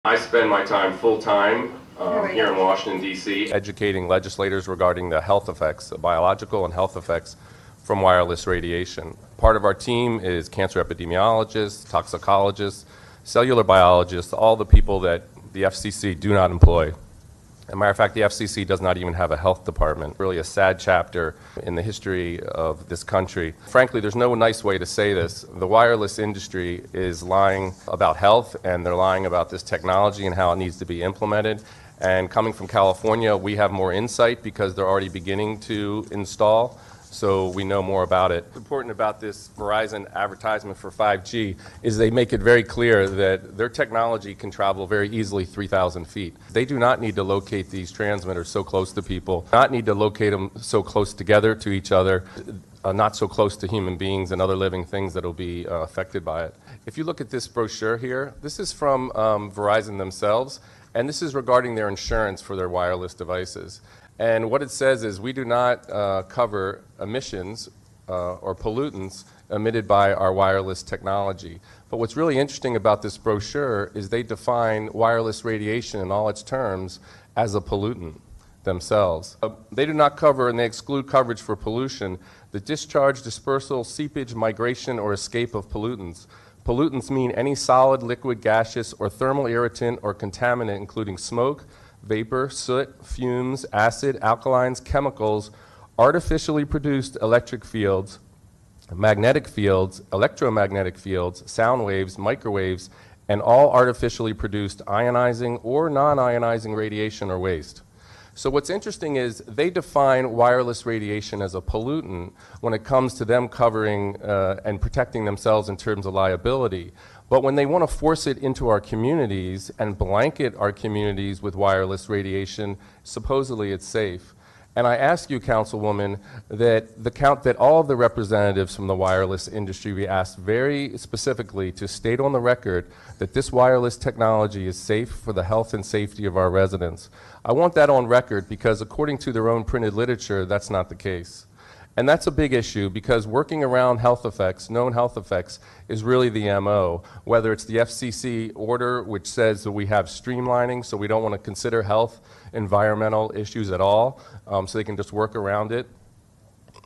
I spend my time full-time here in Washington, D.C., educating legislators regarding the health effects, the biological and health effects from wireless radiation. Part of our team is cancer epidemiologists, toxicologists, cellular biologists, all the people that the FCC do not employ. As a matter of fact, the FCC does not even have a health department. Really a sad chapter in the history of this country. Frankly, there's no nice way to say this. The wireless industry is lying about health, and they're lying about this technology and how it needs to be implemented. And coming from California, we have more insight because they're already beginning to install, so we know more about it. What's important about this Verizon advertisement for 5G is they make it very clear that their technology can travel very easily 3,000 feet. They do not need to locate these transmitters so close to people, not need to locate them so close together to each other, not so close to human beings and other living things that will be affected by it. If you look at this brochure here, this is from Verizon themselves, and this is regarding their insurance for their wireless devices. And what it says is we do not cover emissions or pollutants emitted by our wireless technology. But what's really interesting about this brochure is they define wireless radiation in all its terms as a pollutant themselves. They do not cover, and they exclude coverage for pollution, the discharge, dispersal, seepage, migration, or escape of pollutants. Pollutants mean any solid, liquid, gaseous, or thermal irritant or contaminant, including smoke, vapor, soot, fumes, acid, alkalines, chemicals, artificially produced electric fields, magnetic fields, electromagnetic fields, sound waves, microwaves, and all artificially produced ionizing or non-ionizing radiation or waste. So what's interesting is they define wireless radiation as a pollutant when it comes to them covering and protecting themselves in terms of liability. But when they want to force it into our communities and blanket our communities with wireless radiation, supposedly it's safe. And I ask you, Councilwoman, that all of the representatives from the wireless industry be asked very specifically to state on the record that this wireless technology is safe for the health and safety of our residents. I want that on record because according to their own printed literature, that's not the case. And that's a big issue because working around health effects, known health effects, is really the MO. Whether it's the FCC order, which says that we have streamlining, so we don't want to consider health, environmental issues at all, so they can just work around it.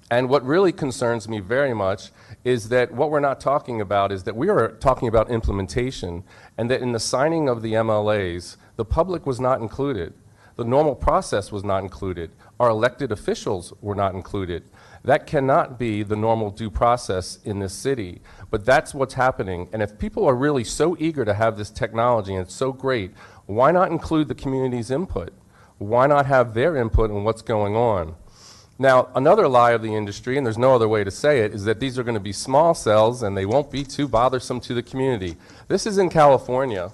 And what really concerns me very much is that what we're not talking about is that we are talking about implementation, and that in the signing of the MLAs, the public was not included. The normal process was not included. Our elected officials were not included. That cannot be the normal due process in this city, but that's what's happening. And if people are really so eager to have this technology and it's so great, why not include the community's input? Why not have their input on what's going on? Now, another lie of the industry, and there's no other way to say it, is that these are going to be small cells and they won't be too bothersome to the community. This is in California.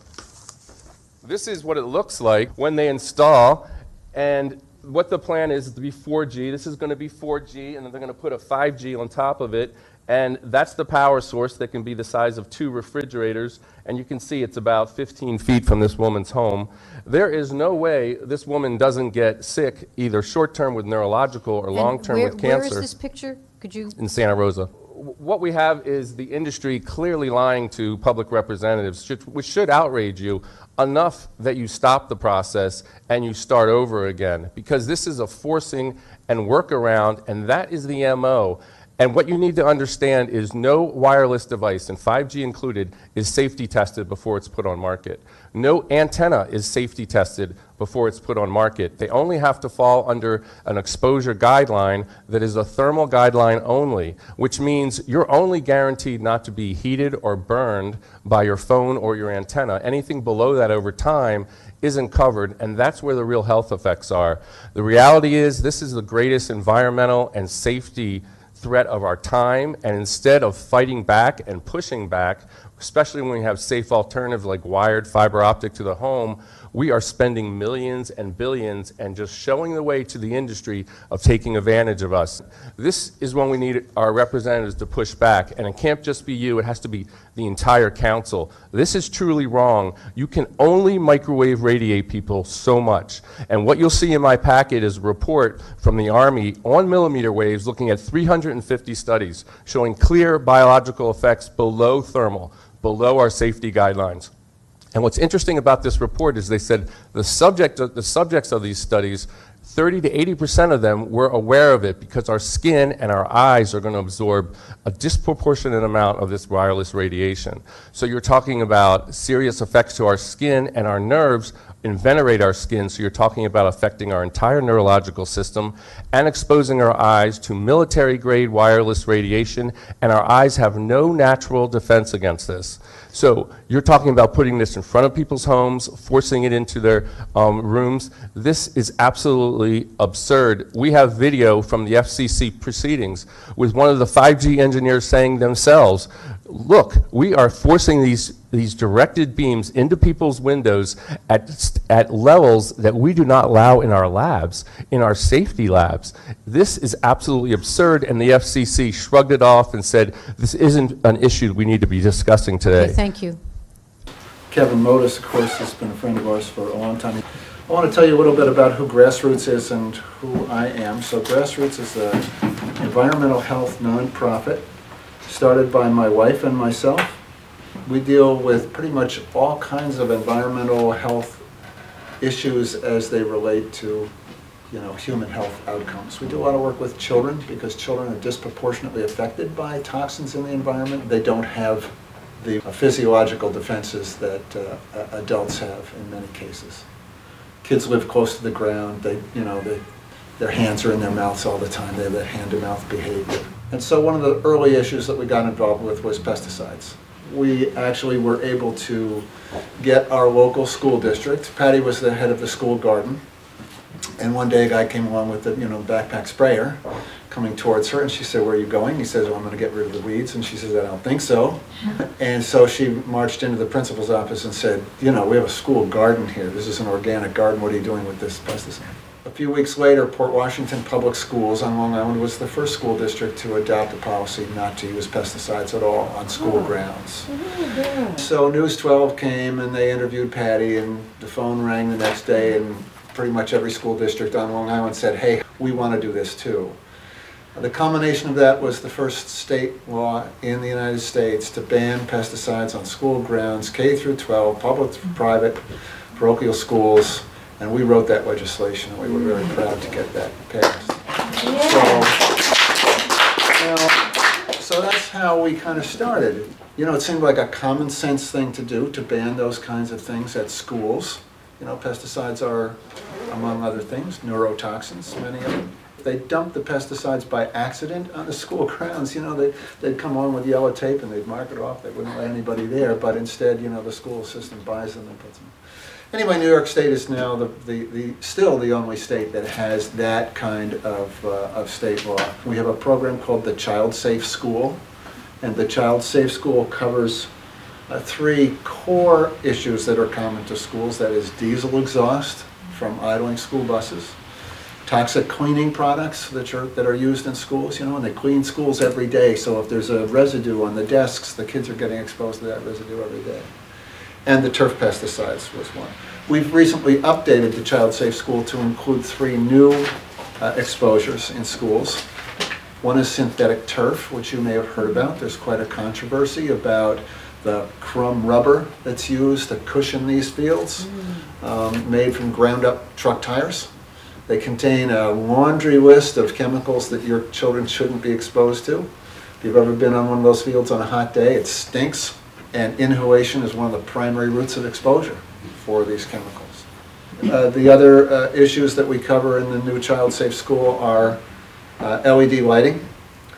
This is what it looks like when they install, and what the plan is to be 4G. This is going to be 4G, and then they're going to put a 5G on top of it, and that's the power source that can be the size of 2 refrigerators, and you can see it's about 15 feet from this woman's home. There is no way this woman doesn't get sick, either short-term with neurological or long-term with cancer. Where is this picture? Could you? In Santa Rosa. What we have is the industry clearly lying to public representatives, which should outrage you enough that you stop the process and you start over again, because this is a forcing and workaround, and that is the MO. And what you need to understand is no wireless device, and 5G included, is safety tested before it's put on market. No antenna is safety tested before it's put on market. They only have to fall under an exposure guideline that is a thermal guideline only, which means you're only guaranteed not to be heated or burned by your phone or your antenna. Anything below that over time isn't covered, and that's where the real health effects are. The reality is this is the greatest environmental and safety threat of our time, and instead of fighting back and pushing back, especially when we have safe alternatives like wired fiber optic to the home, we are spending millions and billions and just showing the way to the industry of taking advantage of us. This is when we need our representatives to push back, and it can't just be you, it has to be the entire council. This is truly wrong. You can only microwave radiate people so much. And what you'll see in my packet is a report from the Army on millimeter waves looking at 350 studies showing clear biological effects below thermal, below our safety guidelines. And what's interesting about this report is they said the subjects of these studies, 30 to 80% of them were aware of it because our skin and our eyes are going to absorb a disproportionate amount of this wireless radiation. So you're talking about serious effects to our skin and our nerves and venerate our skin, so you're talking about affecting our entire neurological system and exposing our eyes to military-grade wireless radiation, and our eyes have no natural defense against this. So you're talking about putting this in front of people's homes, forcing it into their rooms. This is absolutely absurd. We have video from the FCC proceedings with one of the 5G engineers saying themselves, look, we are forcing these directed beams into people's windows at levels that we do not allow in our labs, in our safety labs. This is absolutely absurd, and the FCC shrugged it off and said, this isn't an issue we need to be discussing today. Okay, thank you. Kevin Mottus, of course, has been a friend of ours for a long time. I want to tell you a little bit about who Grassroots is and who I am. So Grassroots is an environmental health nonprofit started by my wife and myself. We deal with pretty much all kinds of environmental health issues as they relate to, human health outcomes. We do a lot of work with children because children are disproportionately affected by toxins in the environment. They don't have the physiological defenses that adults have in many cases. Kids live close to the ground. Their hands are in their mouths all the time. They have that hand-to-mouth behavior. And so one of the early issues that we got involved with was pesticides. We actually were able to get our local school district. Patty was the head of the school garden. And one day a guy came along with a backpack sprayer coming towards her, and she said, where are you going? He says, well, I'm going to get rid of the weeds. And she says, I don't think so. And so she marched into the principal's office and said, we have a school garden here. This is an organic garden. What are you doing with this pesticide? A few weeks later, Port Washington Public Schools on Long Island was the first school district to adopt a policy not to use pesticides at all on school grounds. So News 12 came and they interviewed Patty, and the phone rang the next day, and pretty much every school district on Long Island said, hey, we want to do this too. The culmination of that was the first state law in the United States to ban pesticides on school grounds, K through 12, public, private, parochial schools. And we wrote that legislation, and we were very proud to get that passed. Yeah. So that's how we kind of started. It seemed like a common sense thing to do, to ban those kinds of things at schools. Pesticides are, among other things, neurotoxins, many of them. They dumped the pesticides by accident on the school grounds. They'd come on with yellow tape and they'd mark it off. They wouldn't let anybody there, but instead, the school system buys them and puts them. Anyway, New York State is now still the only state that has that kind of state law. We have a program called the Child Safe School, and the Child Safe School covers 3 core issues that are common to schools. That is diesel exhaust from idling school buses, toxic cleaning products that are used in schools, and they clean schools every day. So if there's a residue on the desks, the kids are getting exposed to that residue every day. And the turf pesticides was one. We've recently updated the Child Safe School to include 3 new exposures in schools. One is synthetic turf, which you may have heard about. There's quite a controversy about the crumb rubber that's used to cushion these fields, made from ground up truck tires. They contain a laundry list of chemicals that your children shouldn't be exposed to. If you've ever been on one of those fields on a hot day, it stinks. And inhalation is one of the primary routes of exposure for these chemicals. The other issues that we cover in the new Child Safe School are LED lighting,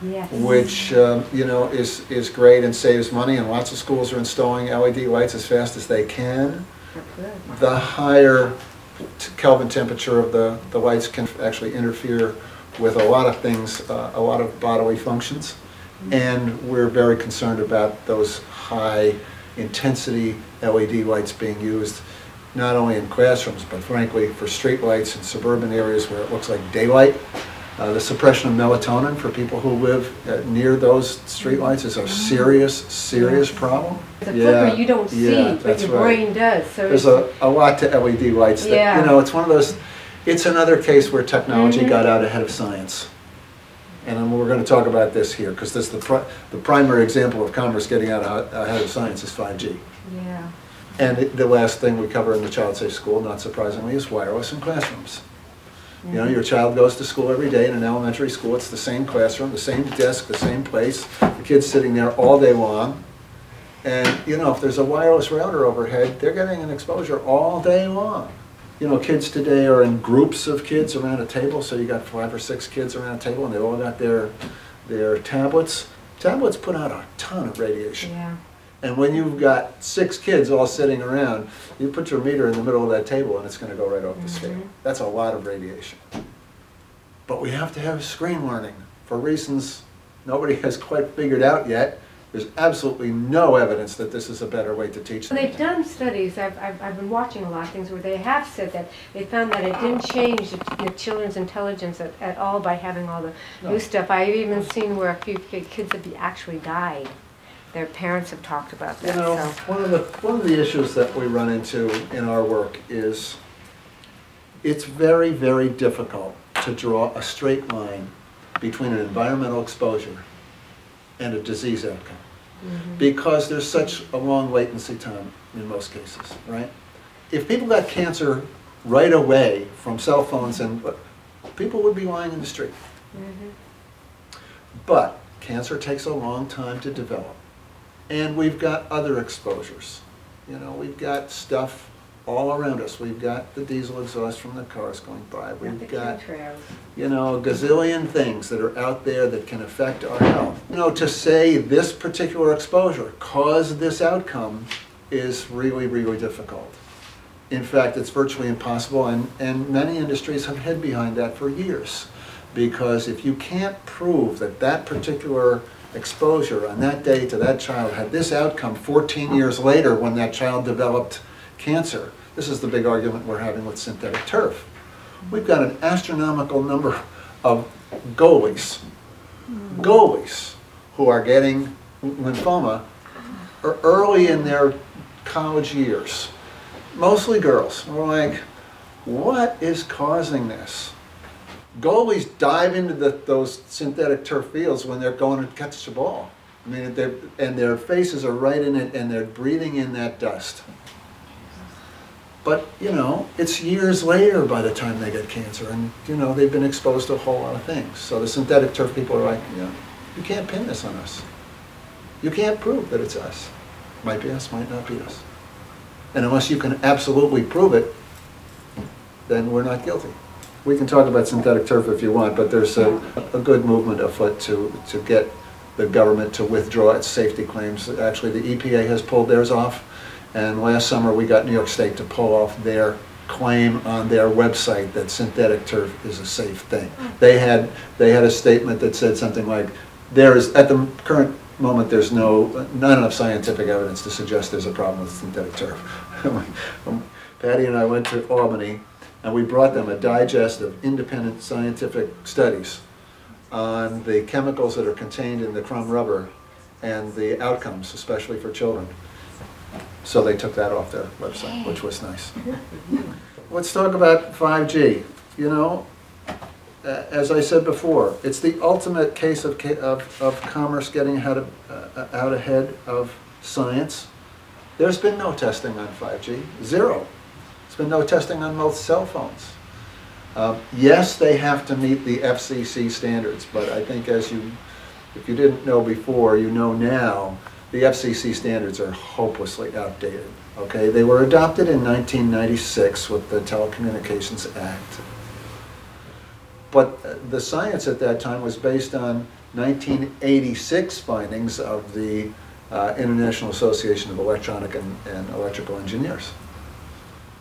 yes, which is great and saves money, and lots of schools are installing LED lights as fast as they can. The higher Kelvin temperature of the lights can actually interfere with a lot of things, a lot of bodily functions. And we're very concerned about those high intensity LED lights being used not only in classrooms, but frankly for street lights in suburban areas where it looks like daylight. The suppression of melatonin for people who live near those street lights is a serious problem. The flicker you don't see, but your brain does. So there's a lot to LED lights that, it's one of those, it's another case where technology got out ahead of science. And we're going to talk about this here, because this the primary example of commerce getting out ahead of science is 5G. Yeah. And the last thing we cover in the Child Safe School, not surprisingly, is wireless in classrooms. You know, your child goes to school every day in an elementary school. It's the same classroom, the same desk, the same place. The kid's sitting there all day long. And, you know, if there's a wireless router overhead, they're getting an exposure all day long. You know, kids today are in groups of kids around a table. So you got 5 or 6 kids around a table, and they all got their tablets. Tablets put out a ton of radiation. Yeah. And when you've got 6 kids all sitting around, you put your meter in the middle of that table and it's going to go right off the scale. That's a lot of radiation. But we have to have screen learning for reasons nobody has quite figured out yet. There's absolutely no evidence that this is a better way to teach them. They've done studies, I've been watching a lot of things where they have said that they found that it didn't change the children's intelligence at all by having all the new stuff. I've even seen where a few kids have actually died. Their parents have talked about that. You know, so. one of the issues that we run into in our work is it's very, very difficult to draw a straight line between an environmental exposure and a disease outcome. Because there's such a long latency time in most cases, right? If people got cancer right away from cell phones, and people would be lying in the street. But cancer takes a long time to develop. And we've got other exposures. You know, we've got stuff all around us. We've got the diesel exhaust from the cars going by. We've got, you know, a gazillion things that are out there that can affect our health. You know, to say this particular exposure caused this outcome is really, really difficult. In fact, it's virtually impossible, and many industries have hid behind that for years. Because if you can't prove that that particular exposure on that day to that child had this outcome 14 years later when that child developed cancer. This is the big argument we're having with synthetic turf. We've got an astronomical number of goalies who are getting lymphoma early in their college years. Mostly girls. We're like, what is causing this? Goalies dive into those synthetic turf fields when they're going to catch the ball. I mean, and their faces are right in it, and they're breathing in that dust. But, you know, it's years later by the time they get cancer, and, you know, they've been exposed to a whole lot of things. So the synthetic turf people are like, you know, you can't pin this on us. You can't prove that it's us. Might be us, might not be us. And unless you can absolutely prove it, then we're not guilty. We can talk about synthetic turf if you want, but there's a good movement afoot to get the government to withdraw its safety claims. Actually, the EPA has pulled theirs off, and last summer we got New York State to pull off their claim on their website that synthetic turf is a safe thing. They had a statement that said something like, there is, at the current moment, there's not enough scientific evidence to suggest there's a problem with synthetic turf. Patty and I went to Albany, and we brought them a digest of independent scientific studies on the chemicals that are contained in the crumb rubber and the outcomes, especially for children. So they took that off their website, which was nice. Let's talk about 5G. You know, as I said before, it's the ultimate case of commerce getting out ahead of science. There's been no testing on 5G, zero. There's been no testing on most cell phones. Yes, they have to meet the FCC standards, but I think if you didn't know before, you know now, the FCC standards are hopelessly outdated. Okay, they were adopted in 1996 with the Telecommunications Act. But the science at that time was based on 1986 findings of the International Association of Electronic and Electrical Engineers.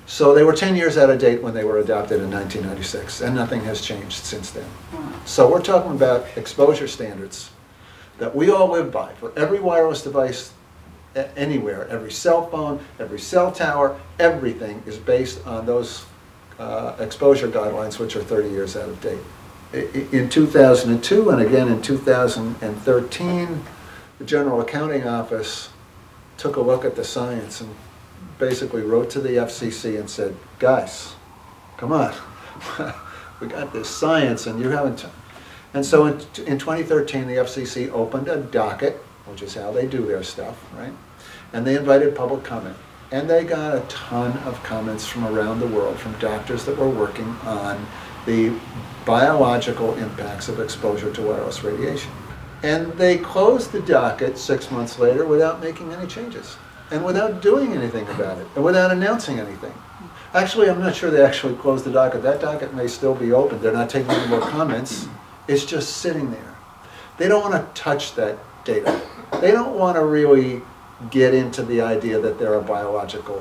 So they were 10 years out of date when they were adopted in 1996, and nothing has changed since then. So we're talking about exposure standards that we all live by for every wireless device anywhere, every cell phone, every cell tower, everything is based on those exposure guidelines, which are 30 years out of date. In 2002 and again in 2013, the General Accounting Office took a look at the science and basically wrote to the FCC and said, guys, come on, we got this science and you haven't. And so in 2013, the FCC opened a docket, which is how they do their stuff, right? And they invited public comment. And they got a ton of comments from around the world, from doctors that were working on the biological impacts of exposure to wireless radiation. And they closed the docket 6 months later without making any changes, and without doing anything about it, and without announcing anything. Actually, I'm not sure they actually closed the docket. That docket may still be open. They're not taking any more comments. It's just sitting there. They don't want to touch that data. They don't want to really get into the idea that they're a biological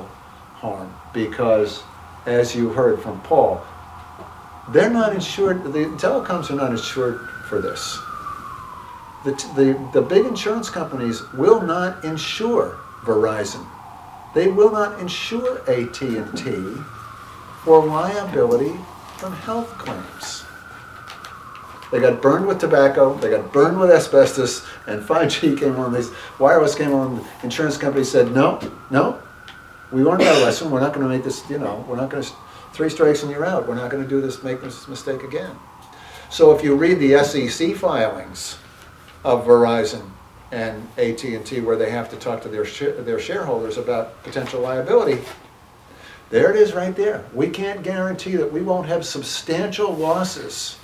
harm, because, as you heard from Paul, they're not insured, the telecoms are not insured for this. The big insurance companies will not insure Verizon. They will not insure AT&T for liability from health claims. They got burned with tobacco, they got burned with asbestos, and 5G came on, these wireless came on, insurance companies said, no, we learned our lesson, we're not going to make this, we're not going to, 3 strikes and you're out, we're not going to do this, make this mistake again. So if you read the SEC filings of Verizon and AT&T, where they have to talk to their shareholders about potential liability, there it is right there. We can't guarantee that we won't have substantial losses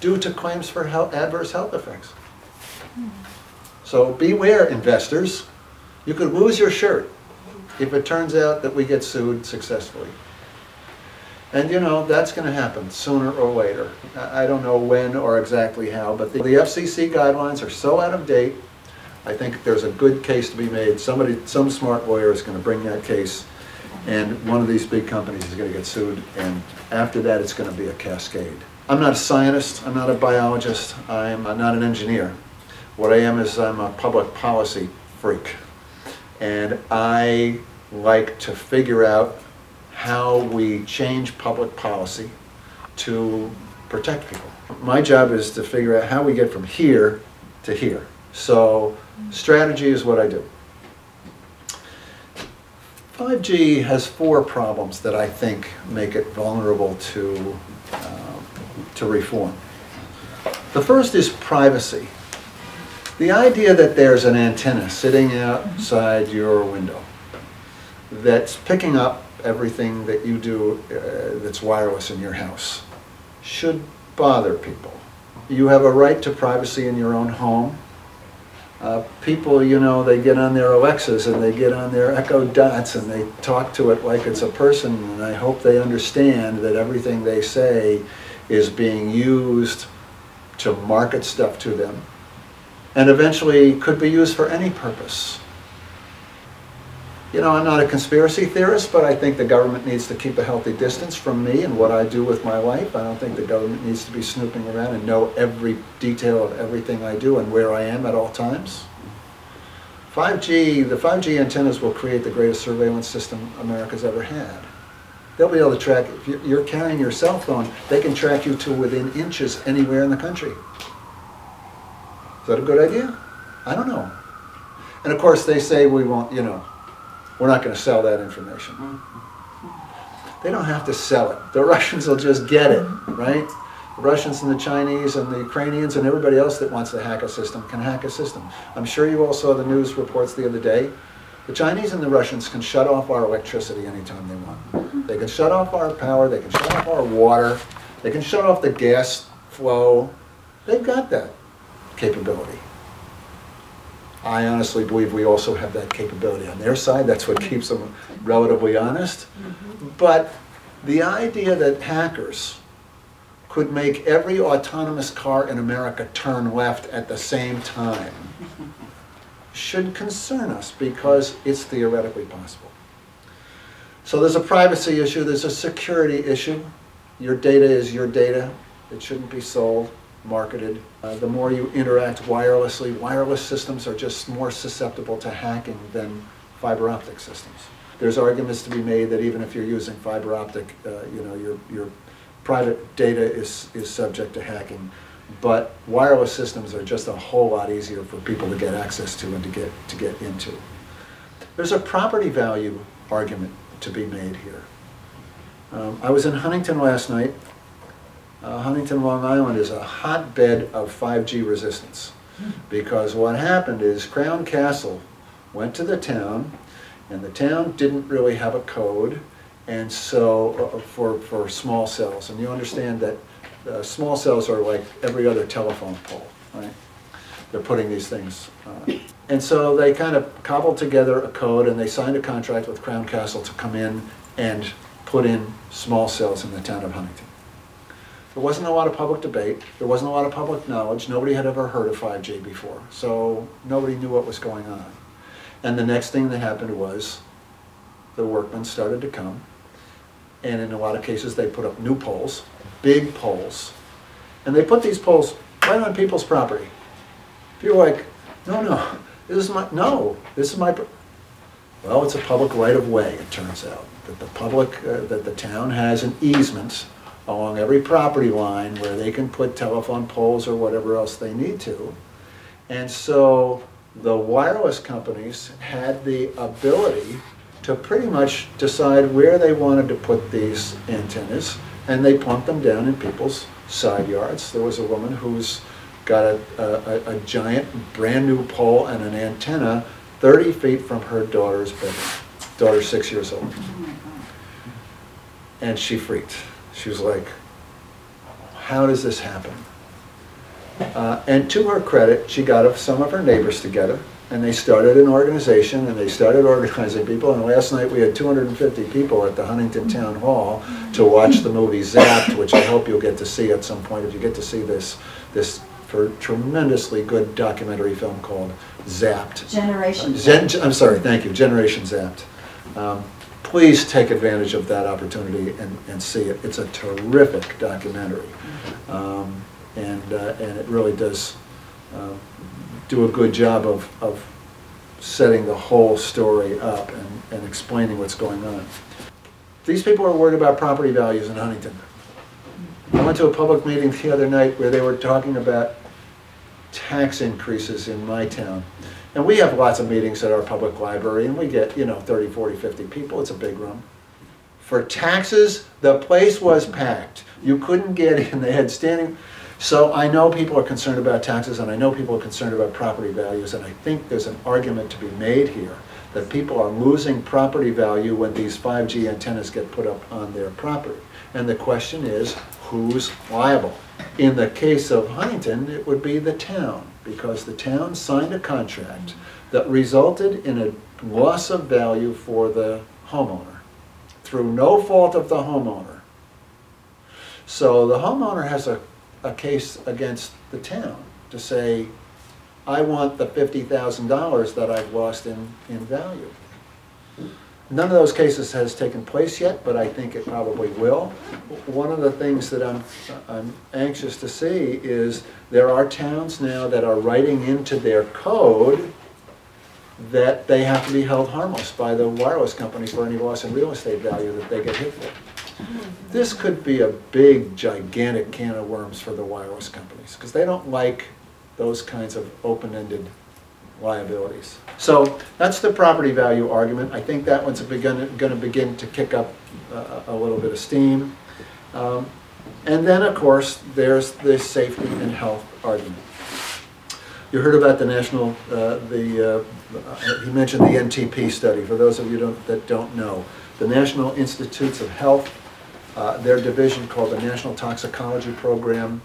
due to claims for adverse health effects. So beware, investors. You could lose your shirt if it turns out that we get sued successfully. And that's going to happen sooner or later. I don't know when or exactly how, but the FCC guidelines are so out of date, I think there's a good case to be made. Some smart lawyer is going to bring that case, and one of these big companies is going to get sued, and after that it's going to be a cascade. I'm not a scientist, I'm not a biologist, I'm not an engineer. What I am is I'm a public policy freak. And I like to figure out how we change public policy to protect people. My job is to figure out how we get from here to here. So strategy is what I do. 5G has 4 problems that I think make it vulnerable to reform. The first is privacy. The idea that there's an antenna sitting outside your window that's picking up everything that you do that's wireless in your house should bother people. You have a right to privacy in your own home. People, they get on their Alexas and they get on their Echo Dots and they talk to it like it's a person, and I hope they understand that everything they say is being used to market stuff to them, and eventually could be used for any purpose. I'm not a conspiracy theorist, but I think the government needs to keep a healthy distance from me and what I do with my life. I don't think the government needs to be snooping around and know every detail of everything I do and where I am at all times. The 5G antennas will create the greatest surveillance system America's ever had. They'll be able to track, if you're carrying your cell phone, they can track you to within inches anywhere in the country. Is that a good idea? I don't know. And of course they say we won't, we're not going to sell that information. They don't have to sell it. The Russians will just get it, right? The Russians and the Chinese and the Ukrainians and everybody else that wants to hack a system can hack a system. I'm sure you all saw the news reports the other day. The Chinese and the Russians can shut off our electricity anytime they want. They can shut off our power, they can shut off our water, they can shut off the gas flow. They've got that capability. I honestly believe we also have that capability on their side. That's what keeps them relatively honest. But the idea that hackers could make every autonomous car in America turn left at the same time should concern us, because it's theoretically possible. So there's a privacy issue, there's a security issue. Your data is your data. It shouldn't be sold, marketed. The more you interact wirelessly, wireless systems are just more susceptible to hacking than fiber optic systems. There's arguments to be made that even if you're using fiber optic, your private data is subject to hacking. But wireless systems are just a whole lot easier for people to get access to and to get into. There's a property value argument to be made here. I was in Huntington last night. Huntington, Long Island is a hotbed of 5G resistance, because what happened is Crown Castle went to the town And the town didn't really have a code, and so for small cells. And you understand that small cells are like every other telephone pole, right? They're putting these things on. And so they kind of cobbled together a code, and they signed a contract with Crown Castle to come in and put in small cells in the town of Huntington. There wasn't a lot of public debate. There wasn't a lot of public knowledge. Nobody had ever heard of 5G before, so nobody knew what was going on. And the next thing that happened was the workmen started to come, and in a lot of cases they put up new poles, big poles, and they put these poles right on people's property. People are like, no, this is my, well, it's a public right of way, it turns out, that the public, that the town has an easement along every property line where they can put telephone poles or whatever else they need to. And so the wireless companies had the ability to pretty much decide where they wanted to put these antennas, and they plunked them down in people's side yards. There was a woman who's got a giant brand new pole and an antenna 30 feet from her daughter's bedroom. Daughter's 6 years old. And she freaked. She was like, how does this happen? And to her credit, she got some of her neighbors together, and they started an organization, and they started organizing people. And last night we had 250 people at the Huntington Town Hall to watch the movie Zapped, which I hope you'll get to see at some point if you get to see this tremendously good documentary film called Zapped. I'm sorry, thank you, Generation Zapped. Please take advantage of that opportunity and see it. It's a terrific documentary, and it really does do a good job of setting the whole story up and explaining what's going on. These people are worried about property values in Huntington. I went to a public meeting the other night where they were talking about tax increases in my town. And we have lots of meetings at our public library, and we get, 30, 40, 50 people. It's a big room. For taxes, the place was packed. You couldn't get in. They had standing. So I know people are concerned about taxes, and I know people are concerned about property values, and I think there's an argument to be made here that people are losing property value when these 5G antennas get put up on their property. And the question is, who's liable? In the case of Huntington, it would be the town, because the town signed a contract that resulted in a loss of value for the homeowner through no fault of the homeowner. So the homeowner has a case against the town to say, I want the $50,000 that I've lost in value. None of those cases has taken place yet, but I think it probably will. One of the things that I'm anxious to see is there are towns now that are writing into their code that they have to be held harmless by the wireless company for any loss in real estate value that they get hit for. This could be a big, gigantic can of worms for the wireless companies, because they don't like those kinds of open-ended liabilities. So that's the property value argument. I think that one's going to begin to kick up a little bit of steam. And then, of course, there's the safety and health argument. You heard about the national, he mentioned the NTP study. For those of you that don't know, the National Institutes of Health, their division called the National Toxicology Program,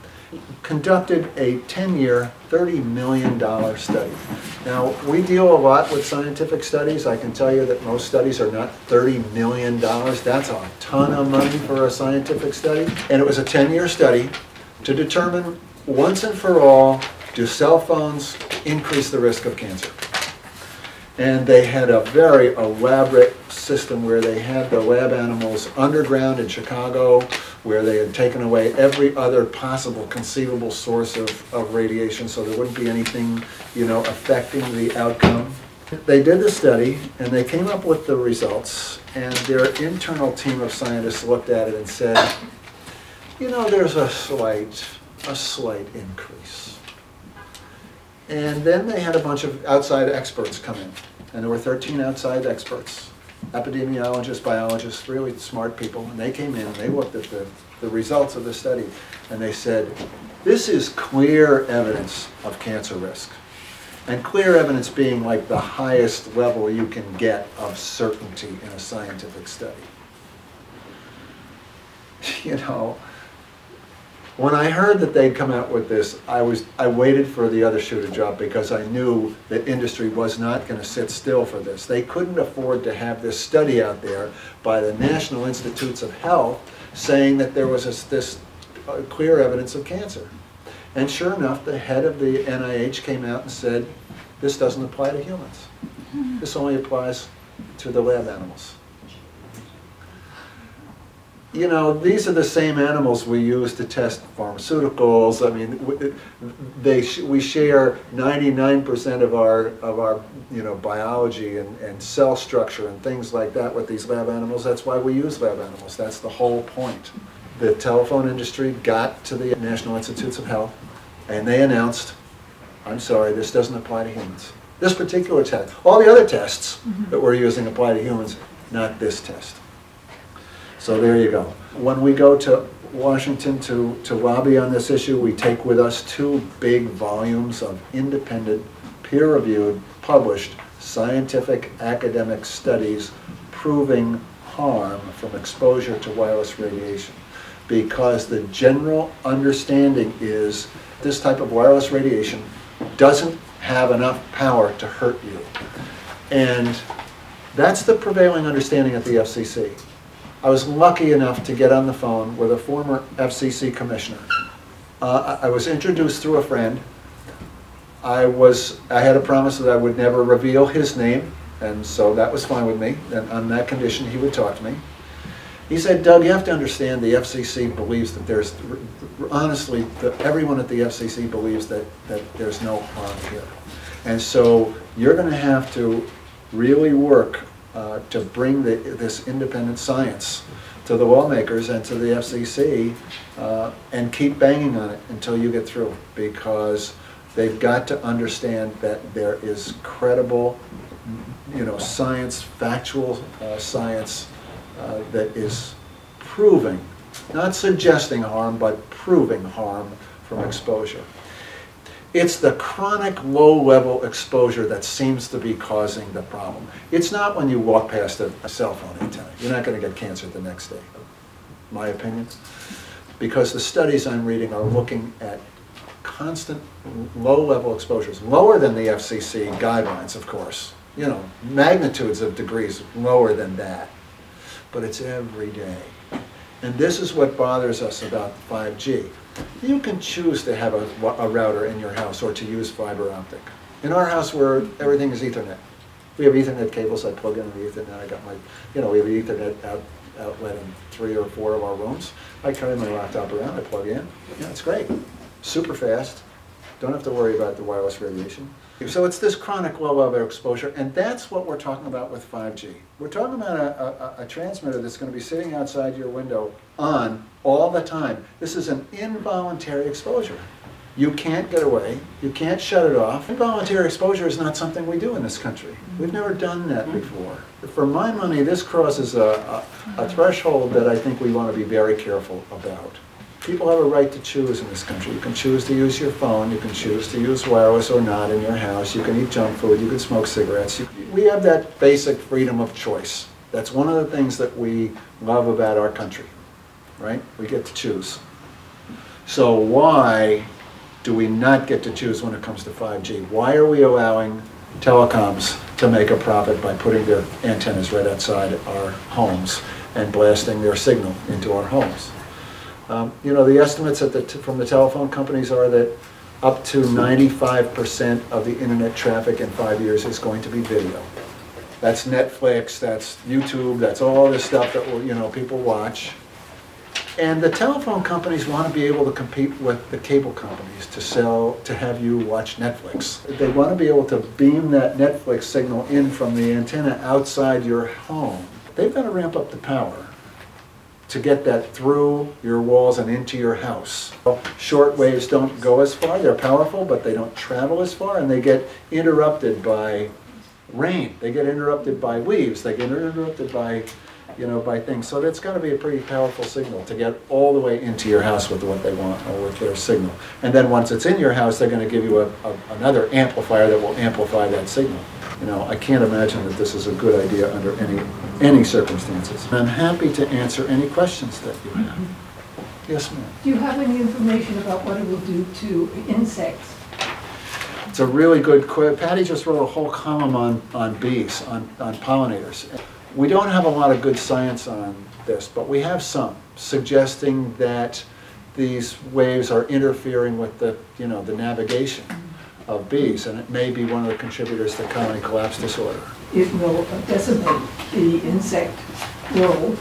conducted a 10-year, $30 million study. Now, we deal a lot with scientific studies. I can tell you that most studies are not $30 million. That's a ton of money for a scientific study. And it was a 10-year study to determine once and for all, do cell phones increase the risk of cancer? And they had a very elaborate system where they had the lab animals underground in Chicago, where they had taken away every other possible conceivable source of radiation, so there wouldn't be anything, affecting the outcome. They did the study, and they came up with the results, and their internal team of scientists looked at it and said, there's a slight increase. And then they had a bunch of outside experts come in, and there were 13 outside experts, epidemiologists, biologists, really smart people, and they came in and they looked at the results of the study, and they said, this is clear evidence of cancer risk. And clear evidence being like the highest level you can get of certainty in a scientific study. You know, when I heard that they'd come out with this, I waited for the other shoe to drop because I knew that industry was not going to sit still for this. They couldn't afford to have this study out there by the National Institutes of Health saying that there was this clear evidence of cancer. And sure enough, the head of the NIH came out and said, this doesn't apply to humans. This only applies to the lab animals. You know, these are the same animals we use to test pharmaceuticals. I mean, we share 99% of our biology and cell structure and things like that with these lab animals. That's why we use lab animals. That's the whole point. The telephone industry got to the National Institutes of Health and they announced, I'm sorry, this doesn't apply to humans. This particular test. All the other tests that we're using apply to humans, not this test. So there you go. When we go to Washington to lobby on this issue, we take with us 2 big volumes of independent, peer-reviewed, published, scientific academic studies proving harm from exposure to wireless radiation. Because the general understanding is this type of wireless radiation doesn't have enough power to hurt you. And that's the prevailing understanding at the FCC. I was lucky enough to get on the phone with a former FCC commissioner. I was introduced through a friend. I had a promise that I would never reveal his name, and so that was fine with me. And on that condition, he would talk to me. He said, Doug, you have to understand the FCC believes that there's, honestly, everyone at the FCC believes that there's no harm here. And so you're going to have to really work to bring this independent science to the lawmakers and to the FCC and keep banging on it until you get through, because they've got to understand that there is credible, science, factual science that is proving, not suggesting harm, but proving harm from exposure. It's the chronic low-level exposure that seems to be causing the problem. It's not when you walk past a cell phone antenna. You're not going to get cancer the next day, my opinion. Because the studies I'm reading are looking at constant low-level exposures, lower than the FCC guidelines, of course. Magnitudes of degrees lower than that. But it's every day. And this is what bothers us about 5G. You can choose to have a router in your house or to use fiber optic. In our house, where everything is Ethernet. We have Ethernet cables. I plug in the Ethernet. I got my, we have an Ethernet outlet in 3 or 4 of our rooms. I carry my laptop around. I plug in. It's great. Super fast. Don't have to worry about the wireless radiation. So it's this chronic low-level exposure, and that's what we're talking about with 5G. We're talking about a transmitter that's going to be sitting outside your window on all the time. This is an involuntary exposure. You can't get away. You can't shut it off. Involuntary exposure is not something we do in this country. We've never done that before. For my money, this crosses a threshold that I think we want to be very careful about. People have a right to choose in this country. You can choose to use your phone, you can choose to use wireless or not in your house, you can eat junk food, you can smoke cigarettes. We have that basic freedom of choice. That's one of the things that we love about our country, right? We get to choose. So why do we not get to choose when it comes to 5G? Why are we allowing telecoms to make a profit by putting their antennas right outside our homes and blasting their signal into our homes? The estimates from the telephone companies are that up to 95% of the internet traffic in 5 years is going to be video. That's Netflix, that's YouTube, that's all this stuff that people watch. And the telephone companies want to be able to compete with the cable companies to have you watch Netflix. They want to be able to beam that Netflix signal in from the antenna outside your home. They've got to ramp up the power to get that through your walls and into your house. Short waves don't go as far. They're powerful, but they don't travel as far, and they get interrupted by rain. They get interrupted by leaves. They get interrupted by you know, by things. So that's got to be a pretty powerful signal to get all the way into your house with what they want or with their signal. And then once it's in your house, they're going to give you another amplifier that will amplify that signal. You know, I can't imagine that this is a good idea under any circumstances. I'm happy to answer any questions that you have. Yes, ma'am. Do you have any information about what it will do to insects? It's a really good question. Patty just wrote a whole column on bees, on pollinators. We don't have a lot of good science on this, but we have some suggesting that these waves are interfering with the, you know, the navigation of bees, and it may be one of the contributors to colony collapse disorder. It will decimate the insect world,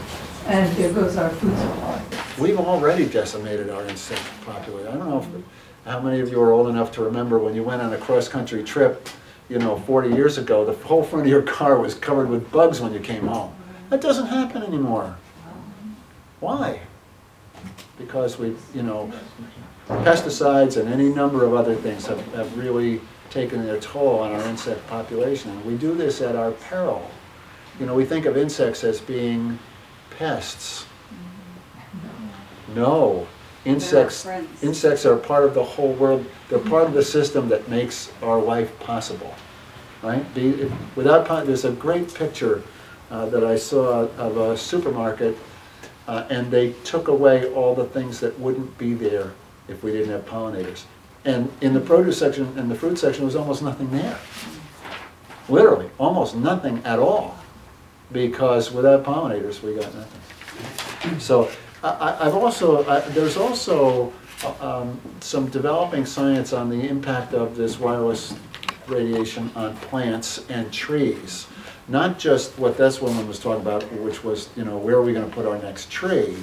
and there goes our food supply. We've already decimated our insect population. I don't know how many of you are old enough to remember when you went on a cross-country trip, you know, 40 years ago, the whole front of your car was covered with bugs when you came home. That doesn't happen anymore. Why? Because we've, you know, pesticides and any number of other things have really taken their toll on our insect population. And we do this at our peril. You know, we think of insects as being pests. No. Insects are part of the whole world. They're part of the system that makes our life possible, right? There's a great picture that I saw of a supermarket, and they took away all the things that wouldn't be there if we didn't have pollinators. And in the produce section and the fruit section, there was almost nothing there. Literally, almost nothing at all, because without pollinators, we got nothing. So. There's also some developing science on the impact of this wireless radiation on plants and trees. Not just what this woman was talking about, which was, you know, where are we going to put our next tree,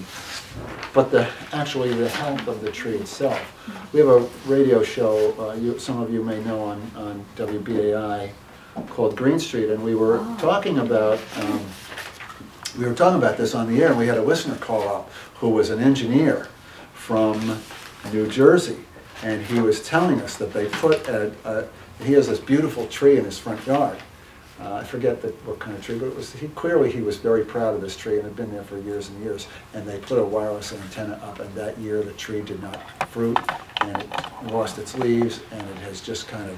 but actually the health of the tree itself. We have a radio show, some of you may know on WBAI, called Green Street, and we were talking about this on the air, and we had a listener call up who was an engineer from New Jersey, and he was telling us that they put he has this beautiful tree in his front yard. I forget what kind of tree, but clearly he was very proud of this tree and had been there for years and years, and they put a wireless antenna up, and that year the tree did not fruit, and it lost its leaves, and it has just kind of,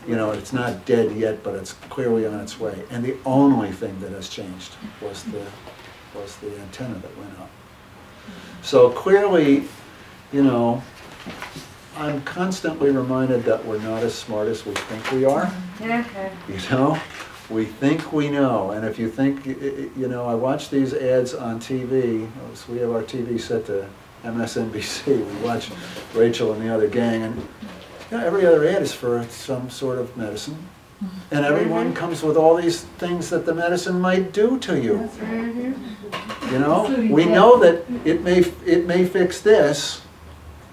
you know, it's not dead yet, but it's clearly on its way. And the only thing that has changed was the antenna that went up. So clearly, you know, I'm constantly reminded that we're not as smart as we think we are. You know, we think we know. And if you think, you know, I watch these ads on TV. So we have our TV set to MSNBC. We watch Rachel and the other gang, and you know, every other ad is for some sort of medicine. And everyone comes with all these things that the medicine might do to you. You know, we know that it may fix this,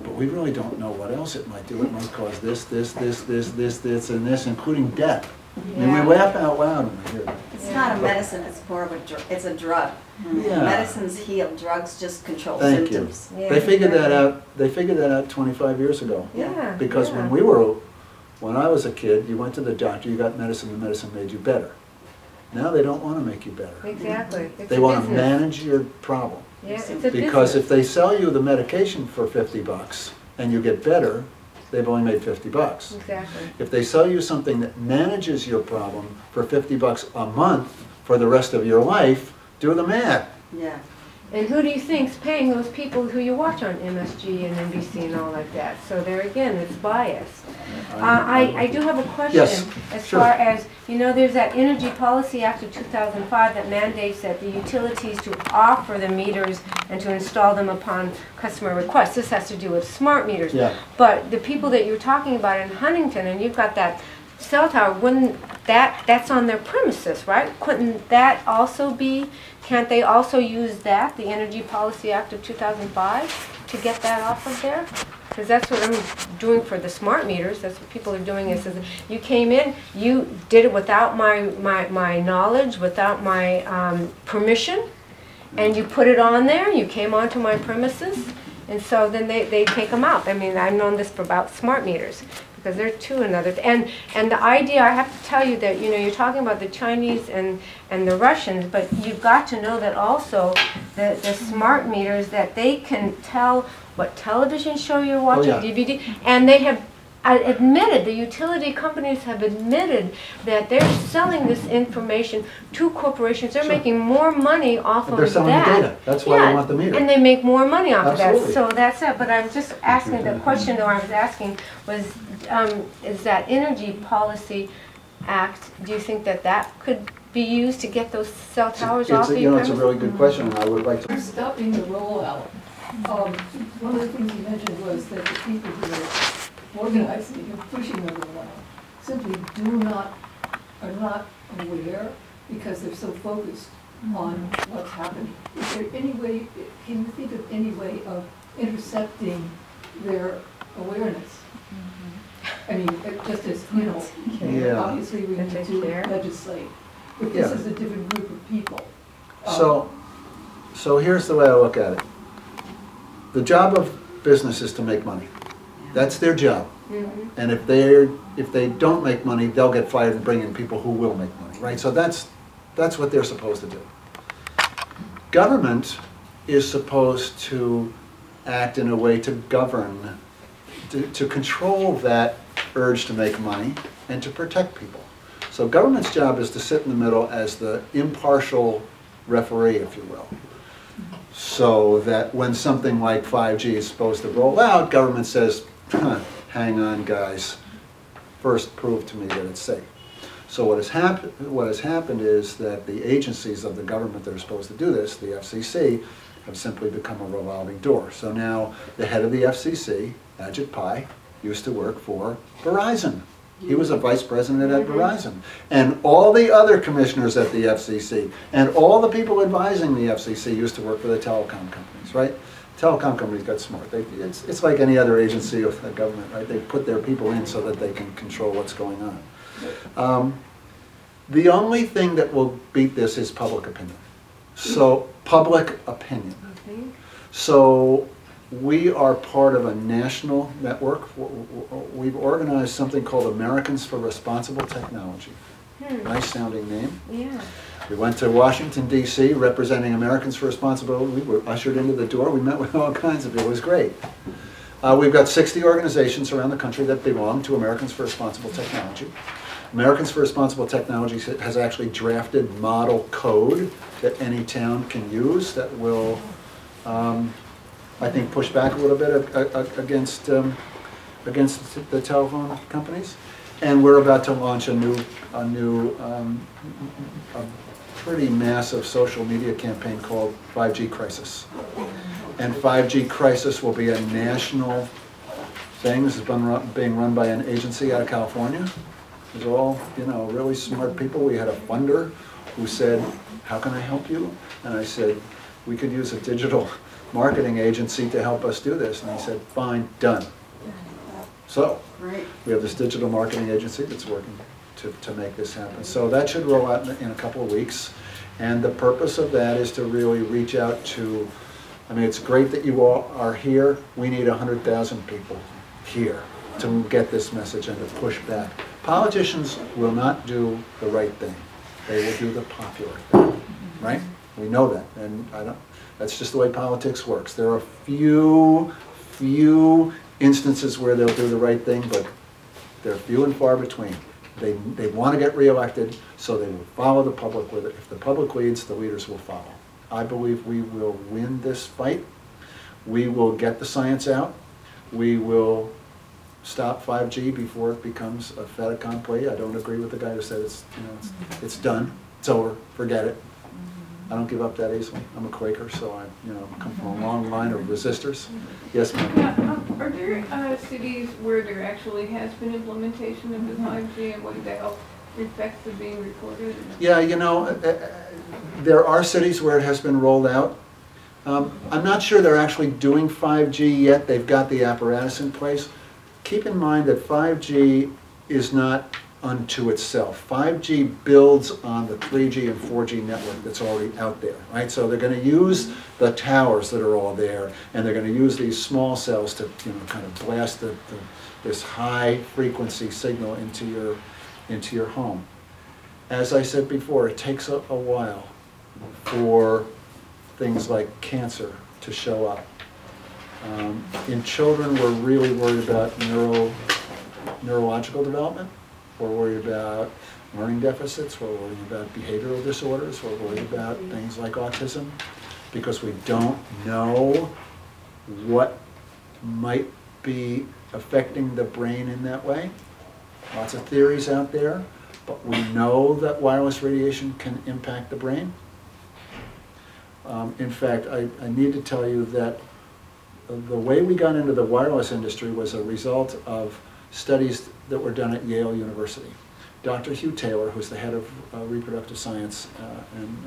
but we really don't know what else it might do. It might cause this, and this, including death. I mean, we laugh out loud when we hear that. It's not a medicine, it's more of it's a drug. Yeah. Medicines heal, drugs just control Thank symptoms. you. They figured that out. They figured that out 25 years ago. Yeah. Because when I was a kid, you went to the doctor, you got medicine, the medicine made you better. Now they don't want to make you better. Exactly. They want to manage your problem. Yeah, it's a Because business. if they sell you the medication for $50 and you get better, they've only made $50. Exactly. If they sell you something that manages your problem for $50 a month for the rest of your life, do the math. Yeah. And who do you think's paying those people who you watch on MSG and NBC and all like that? So there again, it's biased. I do have a question. Yes, as sure. far as, you know, there's that Energy Policy Act of 2005 that mandates that the utilities to offer the meters and to install them upon customer request. This has to do with smart meters. Yeah. But the people that you're talking about in Huntington, and you've got that cell tower, wouldn't that's on their premises, right? Couldn't that also be, can't they also use that, the Energy Policy Act of 2005, to get that off of there? Because that's what I'm doing for the smart meters. That's what people are doing. Is you came in, you did it without my knowledge, without my permission, and you put it on there. You came onto my premises, And so then they take them out. I mean, I've known this for about smart meters, because they're too another, and the idea, I have to tell you that, you know, you're talking about the Chinese and the Russians, but you've got to know that also the smart meters, that they can tell what television show you're watching, yeah. DVD, and they have admitted, the utility companies have admitted that they're selling this information to corporations. They're Sure. making more money off of that. They're selling the data. That's why they want the meter. And they make more money off Absolutely. of that. So that's it. But I'm just asking, the question though I was asking was, is that Energy Policy Act, do you think that that could be used to get those cell towers off the You know, it's a premises? really good question, and I would like to. Stopping the rollout, one of the things you mentioned was that the people who are organizing and pushing the rollout simply are not aware, because they're so focused on what's happening. Is there any way, can you think of any way of intercepting their awareness? I mean, just as, you know, Yeah. obviously we need to legislate, but this Yeah. is a different group of people. So here's the way I look at it. The job of business is to make money. That's their job. And if they don't make money, they'll get fired and bring in people who will make money, right? So that's what they're supposed to do. Government is supposed to act in a way to govern, to control that urge to make money and to protect people. So government's job is to sit in the middle as the impartial referee, if you will. So that when something like 5G is supposed to roll out, government says, hang on guys, first prove to me that it's safe. So what has happened is that the agencies of the government that are supposed to do this, the FCC, have simply become a revolving door. So now the head of the FCC, Ajit Pai, used to work for Verizon. He was a vice president at Verizon. And all the other commissioners at the FCC and all the people advising the FCC used to work for the telecom companies, right? Telecom companies got smart. It's like any other agency of the government, right? They put their people in so that they can control what's going on. The only thing that will beat this is public opinion. So, public opinion. So, we are part of a national network. We've organized something called Americans for Responsible Technology. Nice sounding name. Yeah. We went to Washington, D.C., representing Americans for Responsibility. We were ushered into the door. We met with all kinds of people. It was great. We've got 60 organizations around the country that belong to Americans for Responsible Technology. Americans for Responsible Technology has actually drafted model code that any town can use that will, I think, push back a little bit against the telephone companies. And we're about to launch a pretty massive social media campaign called 5G Crisis. And 5G Crisis will be a national thing. This is being run by an agency out of California. These are all, you know, really smart people. We had a funder who said, how can I help you? And I said, we could use a digital marketing agency to help us do this. And he said, fine, done. So, we have this digital marketing agency that's working to make this happen. So that should roll out in a couple of weeks. And the purpose of that is to really reach out to, I mean, it's great that you all are here. We need 100,000 people here to get this message and to push back. Politicians will not do the right thing. They will do the popular thing, right? We know that, and that's just the way politics works. There are few instances where they'll do the right thing, but they're few and far between. They want to get reelected, so they will follow the public with it. If the public leads, the leaders will follow. I believe we will win this fight. We will get the science out. We will stop 5G before it becomes a fait accompli. I don't agree with the guy who said it's done, it's over, forget it. I don't give up that easily. I'm a Quaker, so I come from a long line of resistors. Yes, ma'am. Yeah, are there cities where there actually has been implementation of the 5G, and what the health effects are being reported? Yeah, there are cities where it has been rolled out. I'm not sure they're actually doing 5G yet. They've got the apparatus in place. Keep in mind that 5G is not unto itself. 5G builds on the 3G and 4G network that's already out there, right? So they're going to use the towers that are all there, and they're going to use these small cells to, you know, kind of blast this high frequency signal into your home. As I said before, it takes a while for things like cancer to show up. In children, we're really worried about neurological development. We're worried about learning deficits. We're worried about behavioral disorders. We're worried about things like autism because we don't know what might be affecting the brain in that way. Lots of theories out there, but we know that wireless radiation can impact the brain. In fact, I need to tell you that the way we got into the wireless industry was a result of studies that were done at Yale University. Dr. Hugh Taylor, who's the head of reproductive science and